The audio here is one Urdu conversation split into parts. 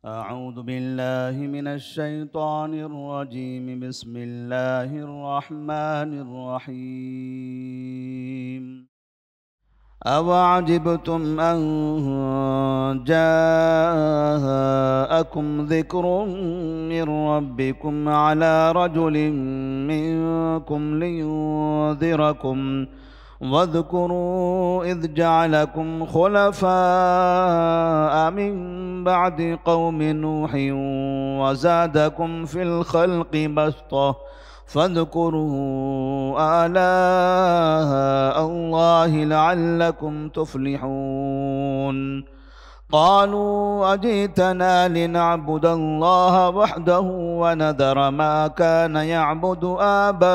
أعوذ بالله من الشيطان الرجيم. بسم الله الرحمن الرحيم. أوعجبتم أن جاءكم ذكر من ربكم على رجل منكم لينذركم واذكروا إذ جعلكم خلفاء من بعد قوم نوح وزادكم في الخلق بسطة فاذكروا آلاء الله لعلكم تفلحون. قالوا أجئتنا لنعبد الله وحده ونذر ما كان يعبد آباؤنا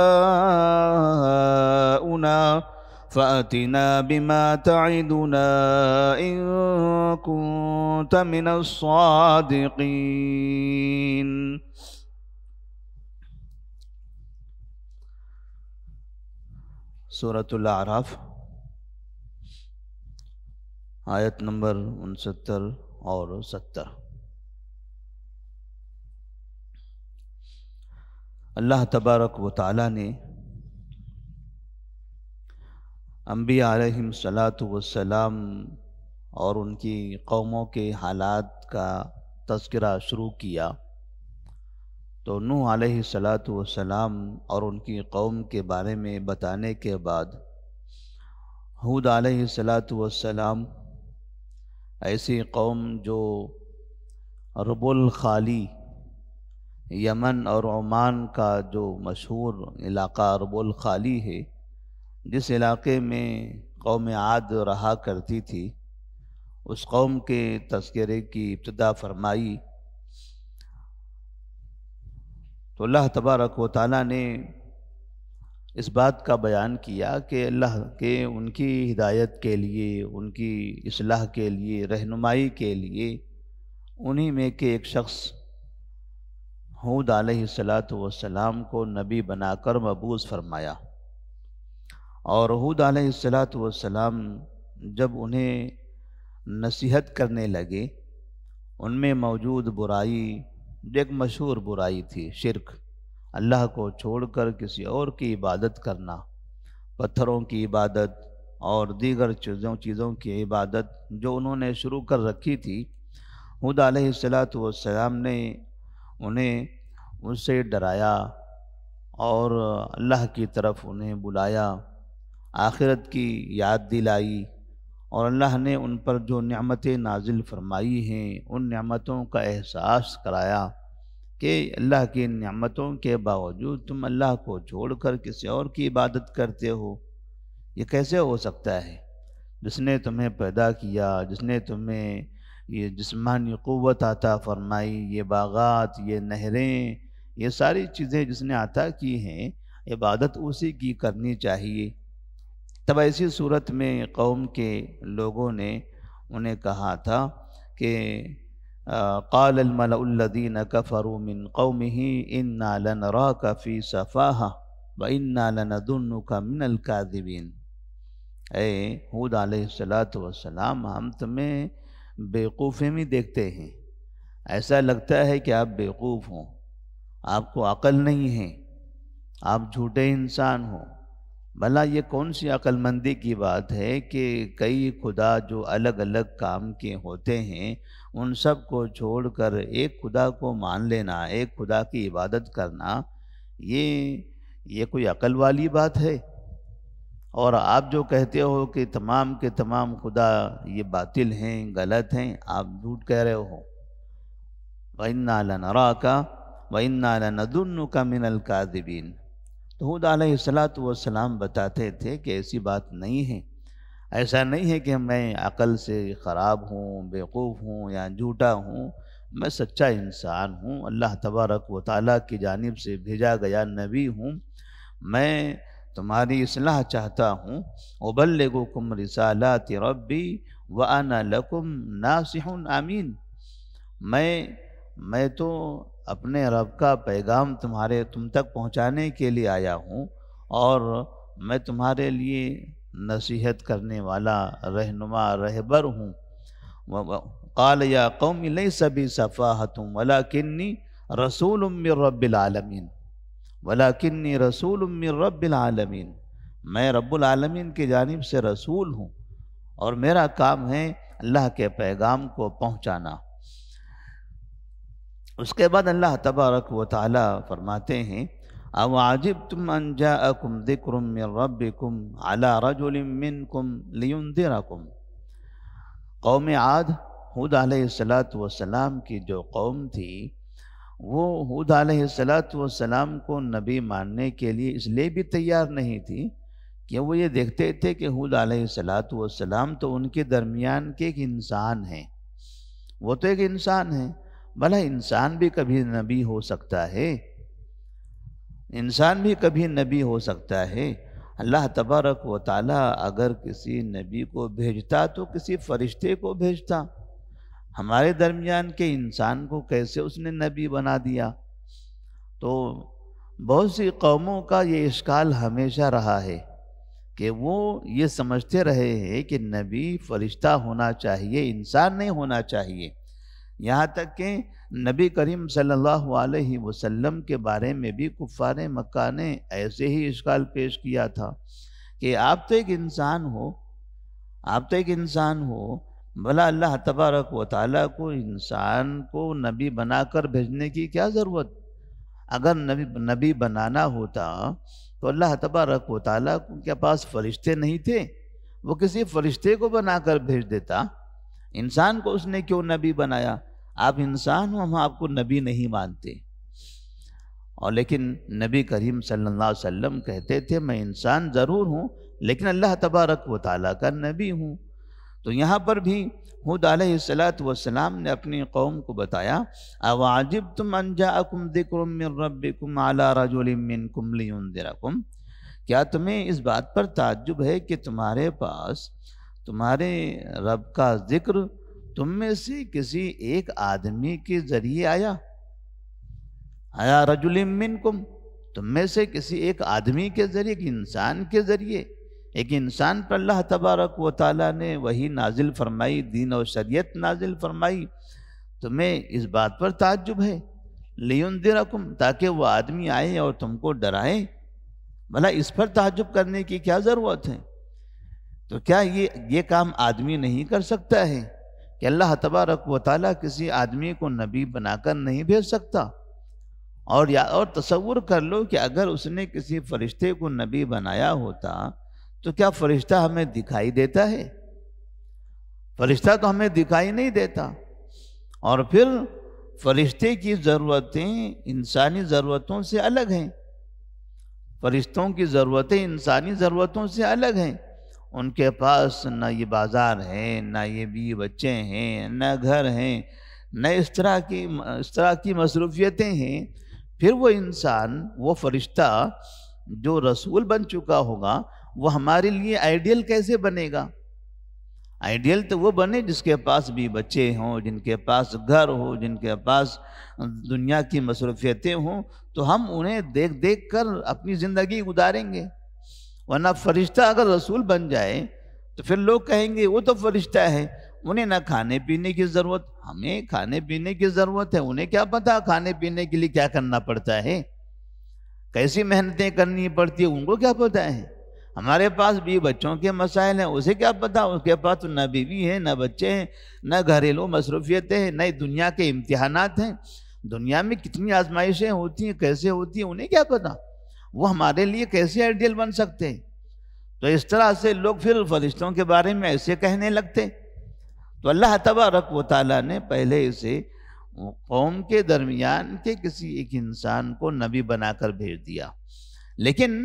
فأتنا بما تعدنا إن كنت من الصادقين. سورۃ الاعراف آیت نمبر 69 اور 70۔ اللہ تبارک و تعالیٰ نے انبیاء علیہم السلام اور ان کی قوموں کے حالات کا تذکرہ شروع کیا تو نوح علیہ السلام اور ان کی قوم کے بارے میں بتانے کے بعد ہود علیہ السلام ایسی قوم جو رب الخالی یمن اور عمان کا جو مشہور علاقہ رب الخالی ہے، جس علاقے میں قوم عاد رہا کرتی تھی، اس قوم کے تذکرے کی ابتدا فرمائی تو اللہ تبارک و تعالیٰ نے اس بات کا بیان کیا کہ اللہ کے ان کی ہدایت کے لیے، ان کی اصلاح کے لیے، رہنمائی کے لیے انہی میں کے ایک شخص ہود علیہ السلام کو نبی بنا کر مبعوث فرمایا۔ اور ہود علیہ السلام جب انہیں نصیحت کرنے لگے، ان میں موجود برائی ایک مشہور برائی تھی، شرک، اللہ کو چھوڑ کر کسی اور کی عبادت کرنا، پتھروں کی عبادت اور دیگر چیزوں کی عبادت جو انہوں نے شروع کر رکھی تھی۔ ہود علیہ السلام نے انہیں اس سے ڈرایا اور اللہ کی طرف انہیں بلایا، آخرت کی یاد دلائی، اور اللہ نے ان پر جو نعمتیں نازل فرمائی ہیں ان نعمتوں کا احساس کرایا کہ اللہ کی نعمتوں کے باوجود تم اللہ کو چھوڑ کر کسی اور کی عبادت کرتے ہو، یہ کیسے ہو سکتا ہے؟ جس نے تمہیں پیدا کیا، جس نے تمہیں یہ جسمانی قوت عطا فرمائی، یہ باغات، یہ نہریں، یہ ساری چیزیں جس نے عطا کی ہیں، عبادت اسی کی کرنی چاہیے۔ تب ایسی صورت میں قوم کے لوگوں نے انہیں کہا تھا کہ قال الملأ الذین کفروا من قومہ انا لنراک فی سفاہہ وانا لنظنک من الکاذبین۔ اے ہود علیہ السلام، ہم تمہیں بیوقوفی میں دیکھتے ہیں، ایسا لگتا ہے کہ آپ بیوقوف ہوں، آپ کو عقل نہیں ہے، آپ جھوٹے انسان ہو۔ بھلا یہ کون سی عقل مندی کی بات ہے کہ کئی خدا جو الگ الگ کام کے ہوتے ہیں ان سب کو چھوڑ کر ایک خدا کو مان لینا، ایک خدا کی عبادت کرنا، یہ کوئی عقل والی بات ہے؟ اور آپ جو کہتے ہو کہ تمام کے تمام خدا یہ باطل ہیں، غلط ہیں، آپ جھوٹ کہہ رہے ہو۔ وَإِنَّا لَنَرَاكَ وَإِنَّا لَنَظُنُّكَ مِنَ الْكَاذِبِينَ۔ تو ہود علیہ السلام بتاتے تھے کہ ایسی بات نہیں ہے، ایسا نہیں ہے کہ میں عقل سے خراب ہوں، بیوقوف ہوں یا جھوٹا ہوں، میں سچا انسان ہوں، اللہ تبارک و تعالیٰ کی جانب سے بھیجا گیا نبی ہوں، میں تمہاری اصلاح چاہتا ہوں۔ أُبَلِّغُكُمْ رِسَالَاتِ رَبِّي وَأَنَا لَكُمْ نَاصِحٌ أَمِينٌ۔ میں تو اپنے رب کا پیغام تم تک پہنچانے کے لیے آیا ہوں، اور میں تمہارے لیے نصیحت کرنے والا رہنما رہبر ہوں۔ قال یا قوم لیس بی سفاہۃ ولکنی رسول من رب العالمین ولکنی رسول من رب العالمین، میں رب العالمین کی جانب سے رسول ہوں اور میرا کام ہے اللہ کے پیغام کو پہنچانا۔ اس کے بعد اللہ تبارک و تعالی فرماتے ہیں او عجبتم ان جاءکم ذکر من ربکم علی رجل منکم لینذرکم۔ قوم عاد، ہود علیہ السلام کی جو قوم تھی، وہ ہود علیہ السلام کو نبی ماننے کے لیے اس لیے بھی تیار نہیں تھی کہ وہ یہ دیکھتے تھے کہ ہود علیہ السلام تو ان کے درمیان کے ایک انسان ہیں، وہ تو ایک انسان ہیں، بھلا انسان بھی کبھی نبی ہو سکتا ہے، انسان بھی کبھی نبی ہو سکتا ہے۔ اللہ تبارک و تعالی اگر کسی نبی کو بھیجتا تو کسی فرشتے کو بھیجتا، ہمارے درمیان کے انسان کو کیسے اس نے نبی بنا دیا؟ تو بہت سی قوموں کا یہ اشکال ہمیشہ رہا ہے کہ وہ یہ سمجھتے رہے ہیں کہ نبی فرشتہ ہونا چاہیے، انسان نہیں ہونا چاہیے۔ یہاں تک کہ نبی کریم صلی اللہ علیہ وسلم کے بارے میں بھی کفار مکہ نے ایسے ہی اشکال پیش کیا تھا کہ آپ تو ایک انسان ہو، آپ تو ایک انسان ہو، بھلا اللہ تبارک و تعالیٰ کو انسان کو نبی بنا کر بھیجنے کی کیا ضرورت؟ اگر نبی بنانا ہوتا تو اللہ تبارک و تعالیٰ کے پاس فرشتے نہیں تھے، وہ کسی فرشتے کو بنا کر بھیج دیتا، انسان کو اس نے کیوں نبی بنایا؟ آپ انسان ہو، ہم آپ کو نبی نہیں مانتے۔ اور لیکن نبی کریم صلی اللہ علیہ وسلم کہتے تھے میں انسان ضرور ہوں لیکن اللہ تبارک و تعالیٰ کا نبی ہوں۔ تو یہاں پر بھی ہود علیہ السلام نے اپنی قوم کو بتایا او عجبتم ان جاءکم ذکر من ربکم علی رجل منکم لینذرکم، کیا تمہیں اس بات پر تعجب ہے کہ تمہارے پاس تمہارے رب کا ذکر تم میں سے کسی ایک آدمی کے ذریعے آیا؟ آیا رجل منکم، تم میں سے کسی ایک آدمی کے ذریعے، ایک انسان کے ذریعے، ایک انسان پر اللہ تبارک و تعالیٰ نے وحی نازل فرمائی، دین و شریعت نازل فرمائی، تمہیں اس بات پر تعجب ہے؟ لینذرکم، تاکہ وہ آدمی آئے اور تم کو ڈرائے، بھلا اس پر تعجب کرنے کی کیا ضرورت ہے؟ تو کیا یہ کام آدمی نہیں کر سکتا ہے کہ اللہ تبارک و تعالیٰ کسی آدمی کو نبی بنا کر نہیں بھیج سکتا؟ اور تصور کر لو کہ اگر اس نے کسی فرشتے کو نبی بنایا ہوتا تو کیا فرشتہ ہمیں دکھائی دیتا ہے؟ فرشتہ تو ہمیں دکھائی نہیں دیتا، اور پھر فرشتے کی ضرورتیں انسانی ضرورتوں سے الگ ہیں، فرشتوں کی ضرورتیں انسانی ضرورتوں سے الگ ہیں، ان کے پاس نہ یہ بازار ہے، نہ یہ بیوی بچے ہیں، نہ گھر ہیں، نہ اس طرح کی مصروفیتیں ہیں۔ پھر وہ انسان، وہ فرشتہ جو رسول بن چکا ہوگا، وہ ہمارے لیے آئیڈیل کیسے بنے گا؟ آئیڈیل تو وہ بنے جس کے پاس بھی بچے ہوں، جن کے پاس گھر ہو، جن کے پاس دنیا کی مصروفیتیں ہوں، تو ہم انہیں دیکھ دیکھ کر اپنی زندگی گزاریں گے۔ ورنہ فرشتہ اگر رسول بن جائے تو پھر لوگ کہیں گے وہ تو فرشتہ ہے، انہیں نہ کھانے پینے کی ضرورت، ہمیں کھانے پینے کی ضرورت ہے، انہیں کیا پتا کھانے پینے کے لیے کیا کرنا پڑتا ہے، کیسی محنتیں کرنی پڑتی ہیں، ان کو کیا پتا ہے۔ ہمارے پاس بھی بچوں کے مسائل ہیں، اسے کیا پتا، اس کے پاس تو نہ بیوی ہے، نہ بچے ہیں، نہ گھریلو مصروفیتیں ہیں، نہ دنیا کے امتحانات ہیں، دنیا میں کتنی آزمائشیں ہوتی ہیں، کیسے ہوتی ہیں، انہیں کیا پتا، وہ ہمارے لیے کیسے آئیڈیل بن سکتے ہیں۔ تو اس طرح سے لوگ پھر فرشتوں کے بارے میں ایسے کہنے لگتے۔ تو اللہ تبارک و تعالیٰ نے پہلے اسے قوم کے درمیان کے کسی ایک انسان کو نبی بنا کر بھیج دیا، لیکن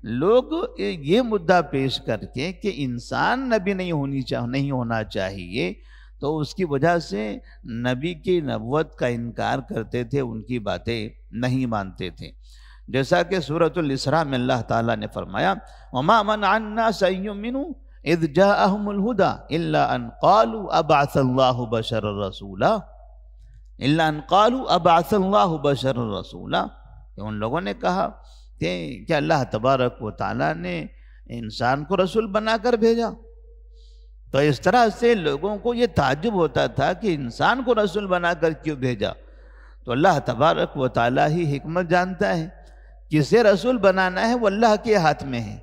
لوگ یہ مدعا پیش کر کے کہ انسان نبی نہیں ہونا چاہیے، تو اس کی وجہ سے نبی کی نبوت کا انکار کرتے تھے، ان کی باتیں نہیں مانتے تھے۔ جیسا کہ سورۃ الاسراء میں اللہ تعالیٰ نے فرمایا وَمَا مَنَعَ النَّاسَ أَن يُؤْمِنُوا إِذْ جَاءَهُمُ الْهُدَى إِلَّا أَن قَالُوا أَبْعَثَ اللَّهُ بَشَرًا رَسُولًا إِلَّا أَن قَالُوا أَبْعَثَ اللَّهُ بَشَرًا رَسُولًا، کہ ان لوگوں نے کہا کہ اللہ تبارک و تعالیٰ نے انسان کو رسول بنا کر بھیجا، تو اس طرح سے لوگوں کو یہ تعجب ہوتا تھا کہ انسان کو رسول بنا کر کیوں بھیجا؟ تو اللہ تبارک و تعالیٰ ہی حکمت جانتا ہے، کسے رسول بنانا ہے وہ اللہ کے ہاتھ میں ہے،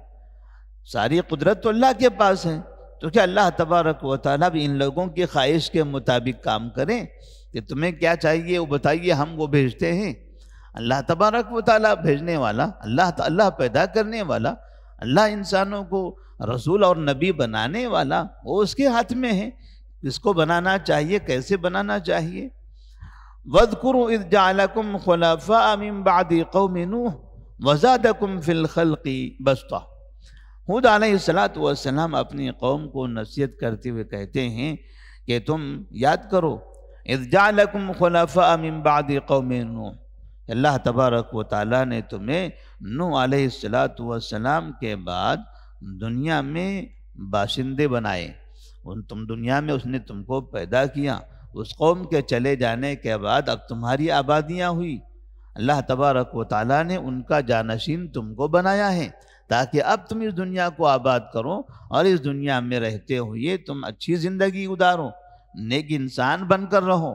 ساری قدرت تو اللہ کے پاس ہے۔ تو کیا اللہ تبارک و تعالیٰ بھی ان لوگوں کی خواہش کے مطابق کام کریں کہ تمہیں کیا چاہیے وہ بتائیے، ہم وہ بھیجتے ہیں؟ اللہ تبارک و تعالیٰ بھیجنے والا، اللہ پیدا کرنے والا، اللہ انسانوں کو رسول اور نبی بنانے والا، وہ اس کے ہاتھ میں ہے، کس کو بنانا چاہیے، کیسے بنانا چاہیے۔ وَاذْكُرُوا إِذْ جَعَلَكُمْ خُلَفَاءَ مِن بَعْدِ قَوْمِ نُوحٍ وَزَادَكُمْ فِي الْخَلْقِ بَسْطَةً۔ ہود علیہ السلام اپنی قوم کو نصیحت کرتے ہوئے کہتے ہیں کہ تم یاد کرو، اذ جعلکم خلفاء من بعد قوم نوح، اللہ تبارک و تعالیٰ نے تمہیں نوح علیہ السلام کے بعد دنیا میں باشندے بنائے، تم دنیا میں اس نے تم کو پیدا کیا، اس قوم کے چلے جانے کے بعد اب تمہاری آبادیاں ہوئی، اللہ تبارک و تعالیٰ نے ان کا جانشین تم کو بنایا ہے تاکہ اب تم اس دنیا کو آباد کرو اور اس دنیا میں رہتے ہوئے تم اچھی زندگی گزارو، نیک انسان بن کر رہو۔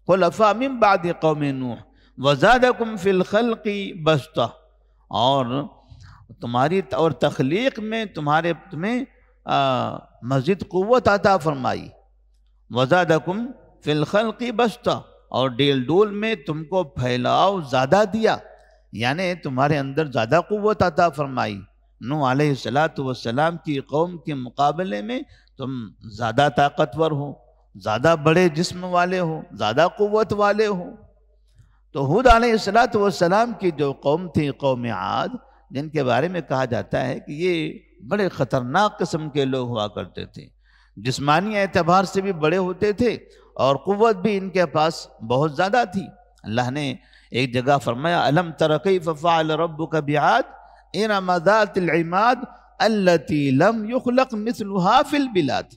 خلفاء من بعد قوم نوح وزادکم فی الخلق بسطہ، اور تمہاری اور تخلیق میں تمہیں مزید قوت عطا فرمائی، وزادکم فی الخلق بسطہ، اور ڈیل ڈول میں تم کو پھیلاؤ زیادہ دیا، یعنی تمہارے اندر زیادہ قوت عطا فرمائی۔ نوح علیہ السلام کی قوم کے مقابلے میں تم زیادہ طاقتور ہو، زیادہ بڑے جسم والے ہو، زیادہ قوت والے ہو۔ تو ہود علیہ السلام کی جو قوم تھی، قوم عاد، جن کے بارے میں کہا جاتا ہے کہ یہ بڑے خطرناک قسم کے لوگ ہوا کرتے تھے، جسمانی اعتبار سے بھی بڑے ہوتے تھے اور قوت بھی ان کے پاس بہت زیادہ تھی۔ اللہ نے ایک جگہ فرمایا الم تر کیف فعل ربک بعاد ارم ذات العماد التی لم یخلق مثلها فی البلاد،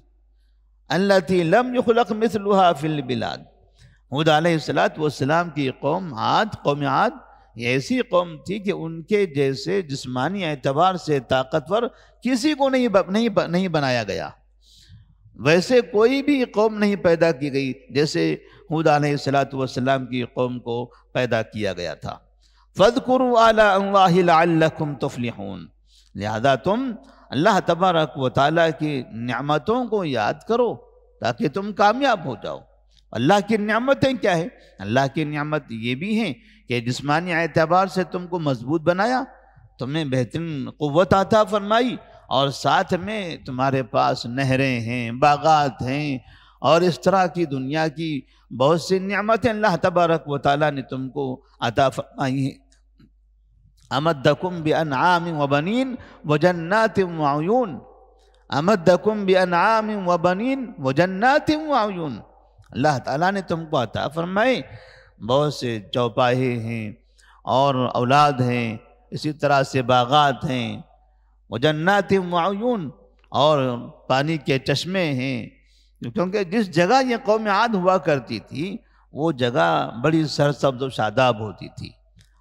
التی لم یخلق مثلها فی البلاد۔ ہود علیہ السلام کی قوم عاد یہ ایسی قوم تھی کہ ان کے جیسے جسمانی اعتبار سے طاقتور کسی کو نہیں بنایا گیا، ویسے کوئی بھی قوم نہیں پیدا کی گئی جیسے ہود علیہ السلام کی قوم کو پیدا کیا گیا تھا۔ فَاذْكُرُوا آلَاءَ اللَّهِ لَعَلَّكُمْ تُفْلِحُونَ، لہذا تم اللہ تبارک و تعالیٰ کی نعمتوں کو یاد کرو تاکہ تم کامیاب ہو جاؤ۔ اللہ کی نعمتیں کیا ہیں؟ اللہ کی نعمت یہ بھی ہیں کہ جسمانی اعتبار سے تم کو مضبوط بنایا، تمہیں بہترین قوت عطا فرمائی، اور ساتھ میں تمہارے پاس نہریں ہیں، باغات ہیں، اور اس طرح کی دنیا کی بہت سی نعمتیں اللہ تبارک و تعالیٰ نے تم کو عطا فرمائی ہیں۔ امدکم بانعام وبنین وجنات وعیون، امدکم بانعام وبنین وجنات وعیون، اللہ تعالیٰ نے تم کو عطا فرمائے بہت سے چوپاہے ہیں اور اولاد ہیں، اسی طرح سے باغات ہیں، وجنات وعیون، اور پانی کے چشمے ہیں، کیونکہ جس جگہ یہ قوم عاد ہوا کرتی تھی وہ جگہ بڑی سرسبز و شاداب ہوتی تھی،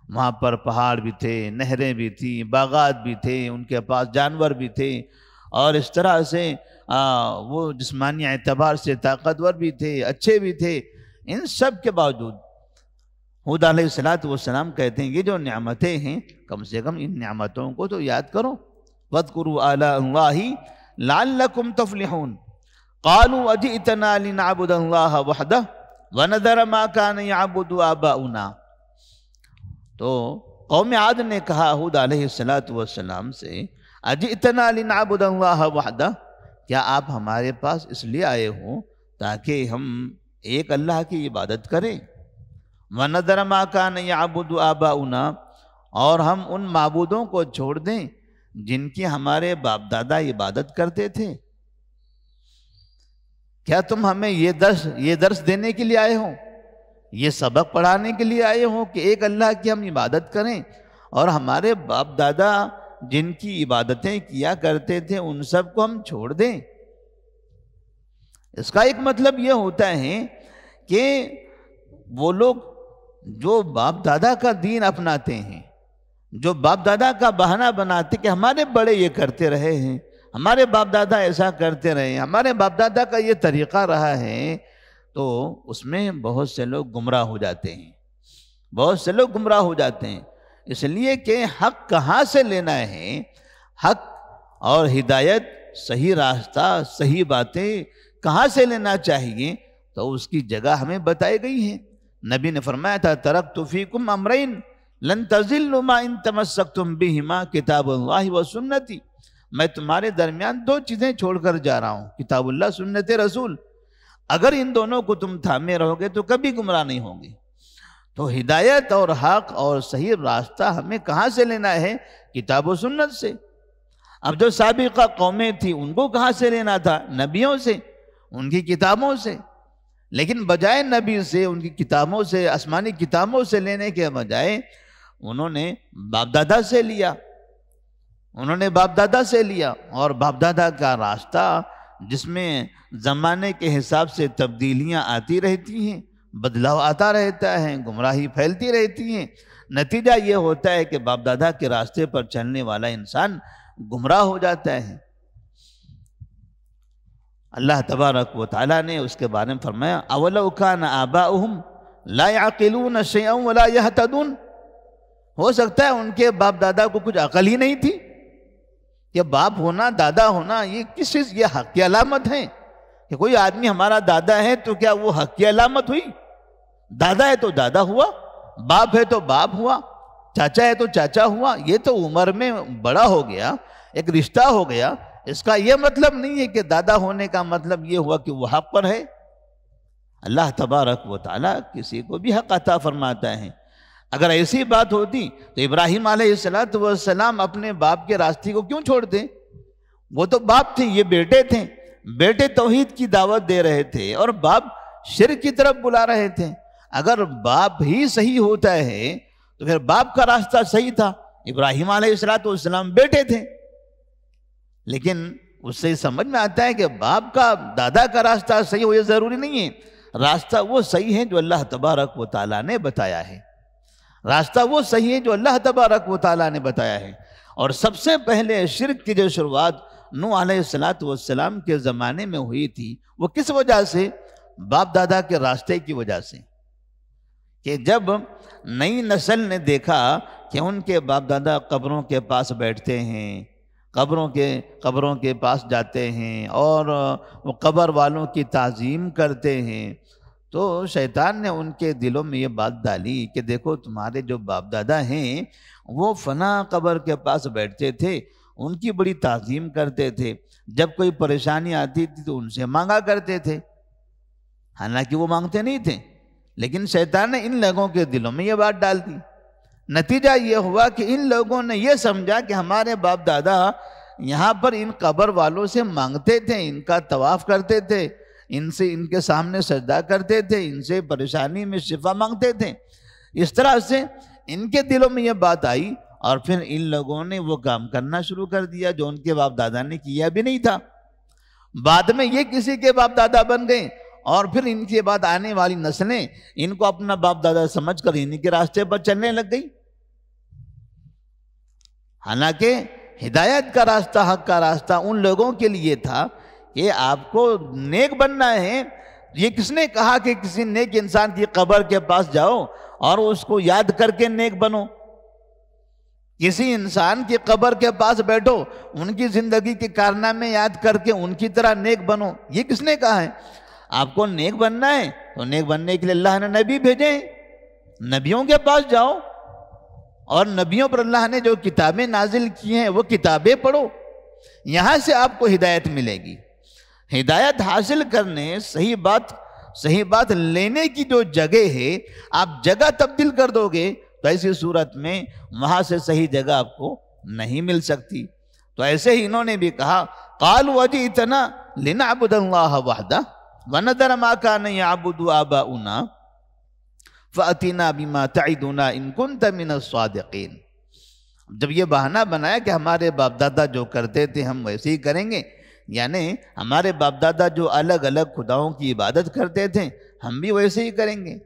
وہاں پر پہاڑ بھی تھے، نہریں بھی تھیں، باغات بھی تھے، ان کے پاس جانور بھی تھے، اور اس طرح سے وہ جسمانی اعتبار سے طاقتور بھی تھے، اچھے بھی تھے۔ ان سب کے باوجود ہود علیہ السلام کہتے ہیں یہ جو نعمتیں ہیں کم سے کم ان نعمتوں کو تو یاد کرو۔ وَاذْكُرُوا آلَاءَ اللَّهِ لَعَلَّكُمْ تُفْلِحُونَ قَالُوا أَجِئْتَنَا لِنَعْبُدَ اللَّهَ وَحْدَهُ وَنَذَرَ مَا كَانَ يَعْبُدُ آبَاؤُنَا۔ تو قوم عاد نے کہا ہود علیہ السلام سے أَجِئْتَنَا لِنَعْبُدَ اللَّهَ وَحْدَهُ، کیا آپ ہمارے پاس اس لیے آئے ہوں تاکہ ہم ایک اللہ کی عبادت کریں، وَنَذَرَ مَا كَانَ يَعْبُدُ آبَاؤُنَا، اور ہم ان معبودوں کو چھوڑ دیں جن کی ہمارے باپ دادا عبادت کرتے تھے؟ کیا تم ہمیں یہ درس دینے کے لیے آئے ہو، یہ سبق پڑھانے کے لیے آئے ہو کہ ایک اللہ کی ہم عبادت کریں اور ہمارے باپ دادا جن کی عبادتیں کیا کرتے تھے ان سب کو ہم چھوڑ دیں؟ اس کا ایک مطلب یہ ہوتا ہے کہ وہ لوگ جو باپ دادا کا دین اپناتے ہیں، جو باپ دادا کا بہانہ بناتے کہ ہمارے بڑے یہ کرتے رہے ہیں، ہمارے باپ دادا ایسا کرتے رہے، ہمارے باپ دادا کا یہ طریقہ رہا ہے، تو اس میں بہت سے لوگ گمراہ ہو جاتے ہیں، بہت سے لوگ گمراہ ہو جاتے ہیں۔ اس لیے کہ حق کہاں سے لینا ہے، حق اور ہدایت، صحیح راستہ، صحیح باتیں کہاں سے لینا چاہیے، تو اس کی جگہ ہمیں بتائی گئی ہے۔ نبی نے فرمایا تھا ترکت فیکم امرین لن تضلوا ما ان تمسکتم بہما کتاب اللہ و سنتی، میں تمہارے درمیان دو چیزیں چھوڑ کر جا رہا ہوں، کتاب اللہ، سنت رسول، اگر ان دونوں کو تم تھامے رہو گے تو کبھی گمراہ نہیں ہوں گے۔ تو ہدایت اور حق اور صحیح راستہ ہمیں کہاں سے لینا ہے؟ کتاب و سنت سے۔ اب جو سابقہ قومیں تھیں ان کو کہاں سے لینا تھا؟ نبیوں سے، ان کی کتابوں سے۔ لیکن بجائے نبی سے، ان کی کتابوں سے، آسمانی کتابوں سے لینے کے بجائے انہوں نے باپ دادا سے لیا، انہوں نے باپ دادا سے لیا۔ اور باپ دادا کا راستہ جس میں زمانے کے حساب سے تبدیلیاں آتی رہتی ہیں، بدلاؤ آتا رہتا ہے، گمراہی پھیلتی رہتی ہیں، نتیجہ یہ ہوتا ہے کہ باپ دادا کے راستے پر چلنے والا انسان گمراہ ہو جاتا ہے۔ اللہ تبارک و تعالیٰ نے اس کے بارے میں فرمایا اولو کان آباؤہم لا یعقلون شیئا ولا یہتدون، ہو سکتا ہے ان کے باپ دادا کو کچھ عقل ہی نہیں تھی۔ کہ باپ ہونا، دادا ہونا، یہ کس چیز، یہ حق کی علامت ہے کہ کوئی آدمی ہمارا دادا ہے تو کیا وہ حق کی علامت ہوئی؟ دادا ہے تو دادا ہوا، باپ ہے تو باپ ہوا، چاچا ہے تو چاچا ہوا، یہ تو عمر میں بڑا ہو گیا، ایک رشتہ ہو گیا۔ اس کا یہ مطلب نہیں ہے کہ دادا ہونے کا مطلب یہ ہوا کہ وہ حق پر ہے۔ اللہ تبارک و تعالیٰ کسی کو بھی حق عطا فرماتا ہے۔ اگر ایسی بات ہوتی تو ابراہیم علیہ السلام اپنے باپ کے راستے کو کیوں چھوڑتے؟ وہ تو باپ تھے، یہ بیٹے تھے، بیٹے توحید کی دعوت دے رہے تھے اور باپ شرک کی طرف بلا رہے تھے۔ اگر باپ ہی صحیح ہوتا ہے تو پھر باپ کا راستہ صحیح تھا، ابراہیم علیہ السلام بیٹے تھے۔ لیکن اس سے سمجھ میں آتا ہے کہ باپ کا، دادا کا راستہ صحیح ہو یہ ضروری نہیں ہے، راستہ وہ صحیح ہے جو اللہ تبارک و تعالیٰ نے بتایا ہے، راستہ وہ صحیح ہے جو اللہ تبارک و تعالیٰ نے بتایا ہے۔ اور سب سے پہلے شرک کی جو شروعات نوح علیہ السلام کے زمانے میں ہوئی تھی، وہ کس وجہ سے؟ باپ دادا کے راستے کی وجہ سے، کہ جب نئی نسل نے دیکھا کہ ان کے باپ دادا قبروں کے پاس بیٹھتے ہیں، قبروں کے پاس جاتے ہیں اور وہ قبر والوں کی تعظیم کرتے ہیں، تو شیطان نے ان کے دلوں میں یہ بات ڈالی کہ دیکھو تمہارے جو باپ دادا ہیں وہ فلاں قبر کے پاس بیٹھتے تھے، ان کی بڑی تعظیم کرتے تھے، جب کوئی پریشانی آتی تھی تو ان سے مانگا کرتے تھے، حالانکہ وہ مانگتے نہیں تھے، لیکن شیطان نے ان لوگوں کے دلوں میں یہ بات ڈال دی۔ نتیجہ یہ ہوا کہ ان لوگوں نے یہ سمجھا کہ ہمارے باپ دادا یہاں پر ان قبر والوں سے مانگتے تھے، ان کا طواف کرتے تھے، ان کے سامنے سجدہ کرتے تھے، ان سے پریشانی میں شفا مانگتے تھے۔ اس طرح سے ان کے دلوں میں یہ بات آئی اور پھر ان لوگوں نے وہ کام کرنا شروع کر دیا جو ان کے باپ دادا نے کیا بھی نہیں تھا۔ بعد میں یہ کسی کے باپ دادا بن گئے اور پھر ان کے بعد آنے والی نسلیں ان کو اپنا باپ دادا سمجھ کر انہی کے راستے پر چلنے لگ گئی۔ حالانکہ ہدایت کا راستہ، حق کا راستہ ان لوگوں کے لیے تھا کہ آپ کو نیک بننا ہے۔ یہ کس نے کہا کہ کسی نیک انسان کی قبر کے پاس جاؤ اور اس کو یاد کر کے نیک بنو؟ کسی انسان کی قبر کے پاس بیٹھو، ان کی زندگی کے کارنامے یاد کر کے ان کی طرح نیک بنو، یہ کس نے کہا ہے؟ آپ کو نیک بننا ہے تو نیک بننے کے لیے اللہ نے نبی بھیجے، نبیوں کے پاس جاؤ اور نبیوں پر اللہ نے جو کتابیں نازل کی ہیں وہ کتابیں پڑھو، یہاں سے آپ کو ہدایت ملے گی۔ ہدایت حاصل کرنے، صحیح بات لینے کی جو جگہ ہے، آپ جگہ تبدیل کر دو گے تو ایسی صورت میں وہاں سے صحیح جگہ آپ کو نہیں مل سکتی۔ تو ایسے ہی انہوں نے بھی کہا قالوا وجئتنا لنعبد اللہ وحدہ ونذر ما كان يعبد آباؤنا فأتنا بما تعدنا ان كنت من الصادقین۔ جب یہ بہانہ بنایا کہ ہمارے باپ دادا جو کرتے تھے ہم ویسے ہی کریں گے، یعنی ہمارے باپ دادا جو الگ الگ خداؤں کی عبادت کرتے تھے ہم بھی ویسے ہی کریں گے،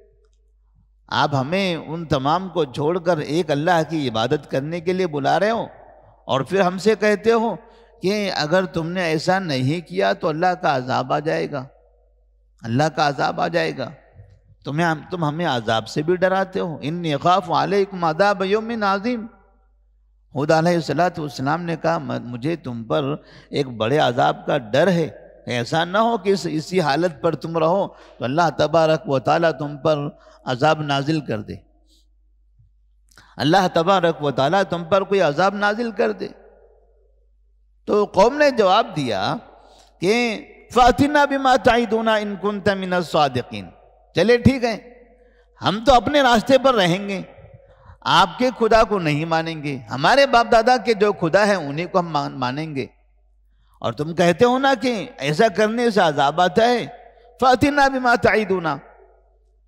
آپ ہمیں ان تمام کو چھوڑ کر ایک اللہ کی عبادت کرنے کے لیے بلا رہے ہو اور پھر ہم سے کہتے ہو کہ اگر تم نے ایسا نہیں کیا تو اللہ کا عذاب آ جائے گا، اللہ کا عذاب آ جائے گا، تم ہمیں عذاب سے بھی ڈراتے ہو، انی اخاف علیکم عذاب یوم عظیم۔ ہود علیہ السلام نے کہا مجھے تم پر ایک بڑے عذاب کا ڈر ہے، ایسا نہ ہو کہ اسی حالت پر تم رہو تو اللہ تبارک و تعالیٰ تم پر عذاب نازل کر دے، اللہ تبارک و تعالیٰ تم پر کوئی عذاب نازل کر دے۔ تو قوم نے جواب دیا کہ فَأْتِنَا بِمَا تَعِدُونَا إِن كُنْتَ مِنَ الصَّادِقِينَ، چلے ٹھیک ہے، ہم تو اپنے راستے پر رہیں گے، آپ کے خدا کو نہیں مانیں گے، ہمارے باپ دادا کے جو خدا ہیں انہیں کو ہم مانیں گے، اور تم کہتے ہو نا کہ ایسا کرنے سے عذاب آتا ہے، فَأْتِنَا بِمَا تَعِدُونَا،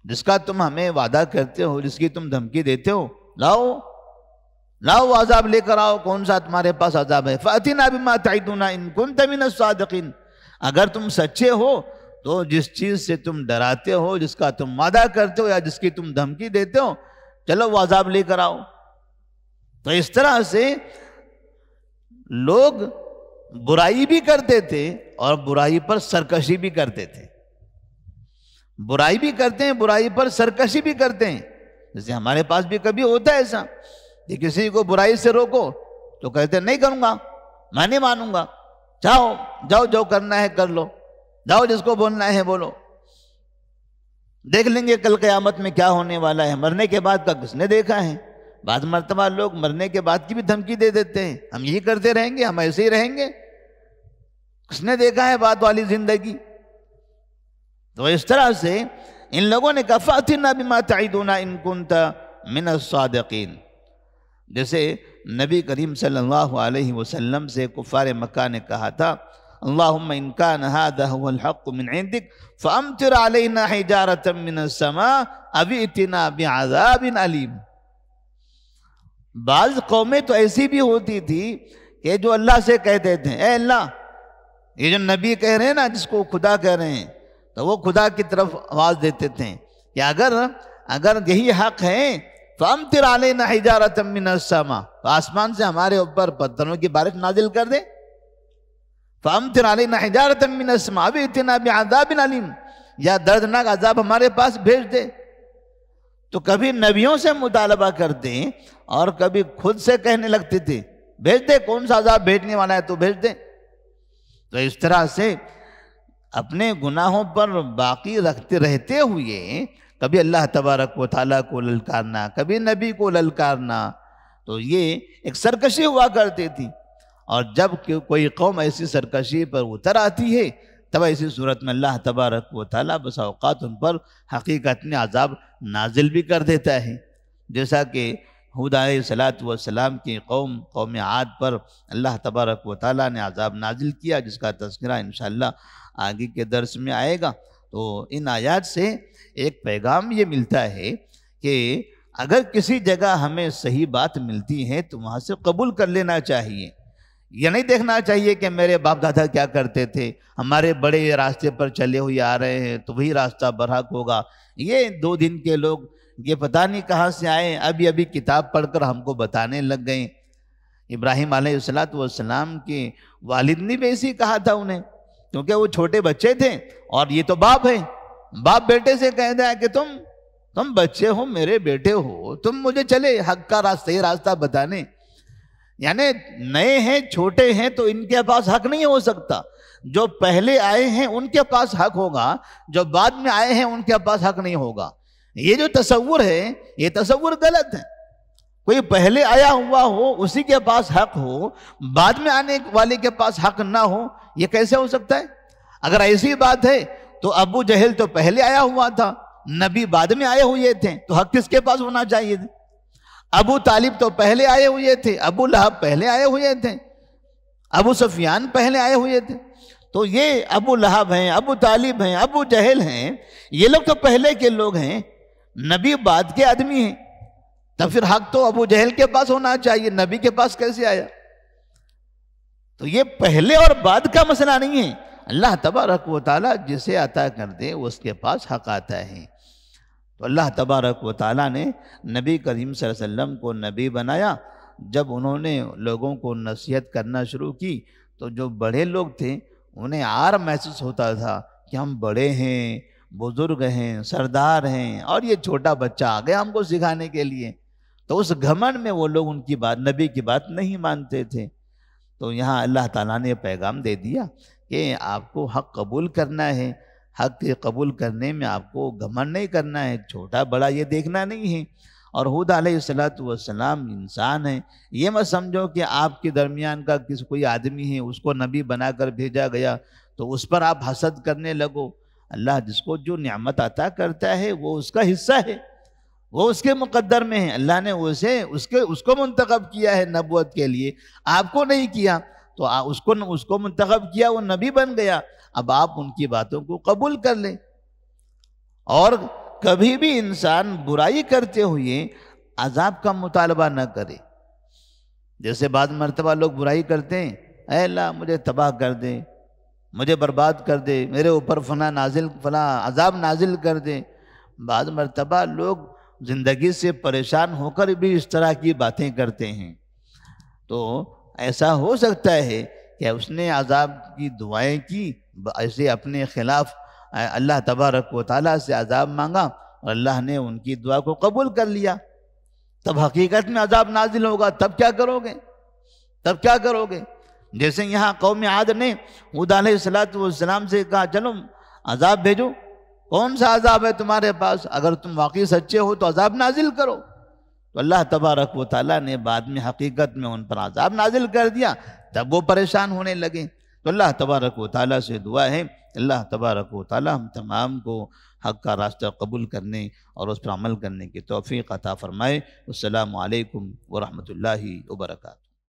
جس کا تم ہمیں وعدہ کرتے ہو، جس کی تم دھمکی دیتے ہو، لاؤ عذاب لے کر آؤ، کون سا تمہارے پاس عذاب ہے؟ فَأْتِنَا بِمَا تَعِدُونَا إِن كُنْتَ مِنَ الصَّادِقِينَ، اگر تم سچے ہو تو جس چیز سے تم ڈراتے ہو، جس کا تم وعدہ کرتے ہو یا جس کی تم دھمکی دیتے ہو، چلو وہ عذاب لے کر آؤ۔ تو اس طرح سے لوگ برائی بھی کرتے تھے اور برائی پر سرکشی بھی کرتے تھے، برائی بھی کرتے ہیں، برائی پر سرکشی بھی کرتے ہیں۔ جیسے ہمارے پاس بھی کبھی ہوتا ہے ایسا کہ کسی کو برائی سے روکو تو کہتے ہیں نہیں کروں گا، میں نہیں مانوں گا، جاؤ جو کرنا ہے کر لو، جاؤ جس کو بولنا ہے بولو، دیکھ لیں گے کل قیامت میں کیا ہونے والا ہے، مرنے کے بعد کا کس نے دیکھا ہے؟ بعض مرتبہ لوگ مرنے کے بعد کی بھی دھمکی دے دیتے ہیں، ہم یہی کرتے رہیں گے، ہم ایسے ہی رہیں گے، کس نے دیکھا ہے بعد والی زندگی؟ تو اس طرح سے ان لوگوں نے کہا فَأْتِنَا بِمَا تَعِدُونَا إِن كُنْتَ مِنَ الصَّادِقِينَ، جیسے نبی کریم صلی اللہ علیہ وسلم سے کفار مکہ نے کہا تھا اللہم ان کان ھذا ھو الحق من عندک فامطر علینا حجارۃ من السماء او ائتنا بعذاب علیم۔ بعض قومیں تو ایسی بھی ہوتی تھی کہ جو اللہ سے کہتے تھے اے اللہ، یہ جو نبی کہہ رہے ہیں نا جس کو خدا کہہ رہے ہیں، تو وہ خدا کی طرف آواز دیتے تھے کہ اگر یہی حق ہے فَأَمْطِرْ عَلَيْنَا حِجَارَةً مِّنَ السَّمَاءِ، تو آسمان سے ہمارے اوپر پتھروں کی بارش نازل کر دے، فَأَمْطِرْ عَلَيْنَا حِجَارَةً مِّنَ السَّمَاءِ أَوْ ائْتِنَا بِعَذَابٍ عَلِيمٍ، یا دردناک عذاب ہمارے پاس بھیج دے۔ تو کبھی نبیوں سے مطالبہ کرتے اور کبھی خود سے کہنے لگتے تھے بھیج دے، کون سا عذاب بھیجنے والا ہے تو بھیج دے۔ تو اس طرح سے اپنے گناہوں پر باقی رہتے ہوئے کبھی اللہ تبارک و تعالیٰ کو للکارنا، کبھی نبی کو للکارنا، تو یہ ایک سرکشی ہوا کرتی تھی۔ اور جب کوئی قوم ایسی سرکشی پر اتر آتی ہے تب ایسی صورت میں اللہ تبارک و تعالیٰ بسا اوقات ان پر حقیقت میں عذاب نازل بھی کر دیتا ہے، جیسا کہ ہود علیہ السلام کی قوم عاد پر اللہ تبارک و تعالیٰ نے عذاب نازل کیا، جس کا تذکرہ انشاءاللہ آگے کے درس میں آئے گا۔ تو ان آیات سے ایک پیغام یہ ملتا ہے کہ اگر کسی جگہ ہمیں صحیح بات ملتی ہے تو وہاں سے قبول کر لینا چاہیے، یہ نہیں دیکھنا چاہیے کہ میرے باپ دادا کیا کرتے تھے، ہمارے بڑے راستے پر چلے ہوئے آ رہے ہیں تو وہی راستہ برحق ہوگا، یہ 2 دن کے لوگ یہ پتہ نہیں کہاں سے آئے، ابھی کتاب پڑھ کر ہم کو بتانے لگ گئے۔ ابراہیم علیہ السلام کے والد نے بھی ایسے کہا تھا انہیں، کیونکہ وہ چھوٹے بچے تھے اور یہ تو باپ ہے، باپ بیٹے سے کہہ دیا کہ تم بچے ہو، میرے بیٹے ہو، تم مجھے چلے حق کا صحیح راستہ بتانے، یعنی نئے ہیں، چھوٹے ہیں تو ان کے پاس حق نہیں ہو سکتا، جو پہلے آئے ہیں ان کے پاس حق ہوگا، جو بعد میں آئے ہیں ان کے پاس حق نہیں ہوگا۔ یہ جو تصور ہے یہ تصور غلط ہے، کوئی پہلے آیا ہوا ہو اسی کے پاس حق ہو، بعد میں آنے والے کے پاس حق نہ ہو، یہ کیسے ہو سکتا ہے؟ اگر ایسی بات ہے تو ابو جہل تو پہلے آیا ہوا تھا، نبی بعد میں آئے ہوئے تھے، تو حق کس کے پاس ہونا چاہیے تھے؟ ابو طالب تو پہلے آئے ہوئے تھے، ابو لہب پہلے آئے ہوئے تھے، ابو سفیان پہلے آئے ہوئے تھے، تو یہ ابو لہب ہیں، ابو طالب ہیں، ابو جہل ہیں، یہ لوگ تو پہلے کے لوگ ہیں، نبی بعد کے آدمی ہیں، تو پھر حق تو ابو جہل کے پاس ہونا چاہیے، نبی کے پاس کیسے آیا؟ تو یہ پہلے اور بعد کا مسئلہ نہیں ہے، اللہ تبارک و تعالیٰ جسے عطا کر دے اس کے پاس حق آتا ہے۔ تو اللہ تبارک و تعالیٰ نے نبی کریم صلی اللہ علیہ وسلم کو نبی بنایا، جب انہوں نے لوگوں کو نصیحت کرنا شروع کی تو جو بڑے لوگ تھے انہیں عار محسوس ہوتا تھا کہ ہم بڑے ہیں، بزرگ ہیں، سردار ہیں، اور یہ چھوٹا بچہ آ گیا ہم کو سکھانے کے لیے. تو اس گھمنڈ میں وہ لوگ ان کی بات، نبی کی بات نہیں مانتے تھے. تو یہاں اللہ تعالیٰ نے پیغام دے دیا کہ آپ کو حق قبول کرنا ہے، حق کے قبول کرنے میں آپ کو گھمنڈ نہیں کرنا ہے، چھوٹا بڑا یہ دیکھنا نہیں ہے. اور ہود علیہ السلام انسان ہیں، یہ مت سمجھو کہ آپ کے درمیان کا کوئی آدمی ہے اس کو نبی بنا کر بھیجا گیا تو اس پر آپ حسد کرنے لگو. اللہ جس کو جو نعمت عطا کرتا ہے وہ اس کا حصہ ہے، وہ اس کے مقدر میں ہے. اللہ نے اس کو منتخب کیا ہے نبوت کے لیے، آپ کو نہیں کیا. تو اس کو منتخب کیا، وہ نبی بن گیا. اب آپ ان کی باتوں کو قبول کر لیں. اور کبھی بھی انسان برائی کرتے ہوئے عذاب کا مطالبہ نہ کرے. جیسے بعض مرتبہ لوگ برائی کرتے ہیں، اے اللہ مجھے تباہ کر دے، مجھے برباد کر دے، میرے اوپر فلاں عذاب نازل کر دے. بعض مرتبہ لوگ زندگی سے پریشان ہو کر بھی اس طرح کی باتیں کرتے ہیں. تو ایسا ہو سکتا ہے کہ اس نے عذاب کی دعائیں کی، ایسے اپنے خلاف اللہ تبارک و تعالیٰ سے عذاب مانگا اور اللہ نے ان کی دعا کو قبول کر لیا. تب حقیقت میں عذاب نازل ہوگا، تب کیا کرو گے؟ جیسے یہاں قوم عاد نے ہود علیہ السلام سے کہا چلو عذاب بھیجو، کون سا عذاب ہے تمہارے پاس؟ اگر تم واقعی سچے ہو تو عذاب نازل کرو. تو اللہ تبارک و تعالیٰ نے بعد میں حقیقت میں ان پر عذاب نازل کر دیا. تب وہ پریشان ہونے لگے. تو اللہ تبارک و تعالیٰ سے دعا ہے اللہ تبارک و تعالیٰ ہم تمام کو حق کا راستہ قبول کرنے اور اس پر عمل کرنے کی توفیق عطا فرمائے. السلام علیکم ورحمۃ اللہ وبرکاتہ.